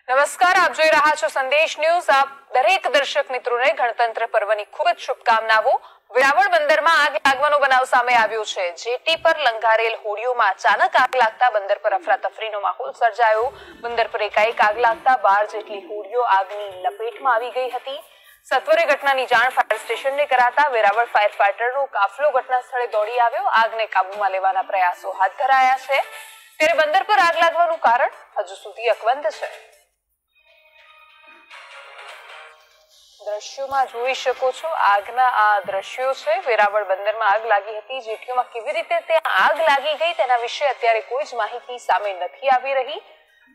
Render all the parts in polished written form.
નમસ્કાર, આપ જોઈ રહ્યા છો સંદેશ ન્યૂઝ। આપ દરેક દર્શક મિત્રોને ગણતંત્ર પર્વની ખૂબ જ શુભકામનાઓ। વેરાવળ બંદરમાં આગ લાગવાનો બનાવ સામે આવ્યો છે। જેટી પર લંગારેલ હોડીઓમાં અચાનક આગ લાગતા બંદર પર અફરાતફરીનો માહોલ સર્જાયો। બંદર પર એકાએક આગ લાગતા 12 જેટલી હોડીઓ આગની લપેટમાં આવી ગઈ હતી। સત્વરે ઘટનાની જાણ ફાયર સ્ટેશનને કરાતા વેરાવળ ફાયર ફાઈટરનો કાફલો ઘટના સ્થળે દોડી આવ્યો। આગને કાબૂમાં લેવાના પ્રયાસો હાથ ધરાયા છે। ત્યારે બંદર પર આગ લાગવાનું કારણ હજુ સુધી અકબંધ છે। દ્રશ્યોમાં જોઈ શકો છો આગના આ દ્રશ્યો છે। વેરાવળ બંદરમાં આગ લાગી હતી। જેટીઓમાં કેવી રીતે ત્યાં આગ લાગી ગઈ તેના વિશે અત્યારે કોઈ જ માહિતી સામે નથી આવી રહી,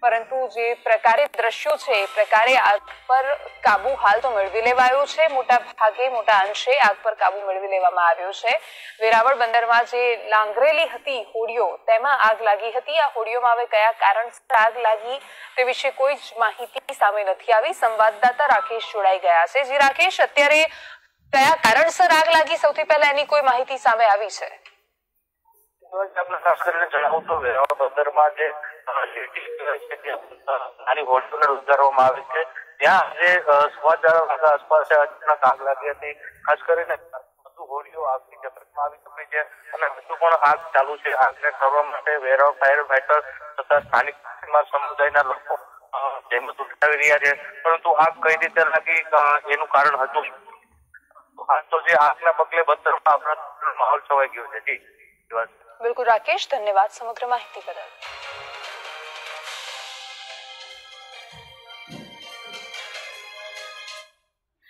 પરંતુ જે પ્રકારે દ્રશ્યો છે એ પ્રકારે આગ પર કાબુ હાલ તો મેળવી લેવાયો છે। મોટા અંશે આગ પર કાબુ મેળવી લેવામાં આવ્યો છે। વેરાવળ બંદરમાં જે લાંગરેલી હતી હોડીઓ તેમાં આગ લાગી હતી। આ હોડીઓમાં હવે કયા કારણસર આગ લાગી તે વિશે કોઈ જ માહિતી સામે નથી આવી। સંવાદદાતા રાકેશ જોડાઈ ગયા છે। જી રાકેશ, અત્યારે કયા કારણસર આગ લાગી સૌથી પહેલા એની કોઈ માહિતી સામે આવી છે? ખાસ કરીને જણાવું તો વેરાવળ બંદરમાં જે નાની હોટલ ઉતારવામાં આવી છે ત્યાં આજે સવા 4 વાગ્યા આસપાસ અચાનક આગ લાગી હતી। ખાસ કરીને વધુ હોડીઓ આગની ઝપટમાં આવી ચૂકી છે અને હજુ પણ આગ ચાલુ છે। આગને કરવા માટે વેરાવળ ફાયર ફાઈટર તથા સ્થાનિક સમુદાયના લોકો જહેમત ઉઠાવી રહ્યા છે, પરંતુ આગ કઈ રીતે લાગી એનું કારણ હજુ હાલ તો જે આગના પગલે બંદરમાં માહોલ છવાઈ ગયો છે। જી બિલકુલ રાકેશ, ધન્યવાદ સમગ્ર માહિતી બદલ।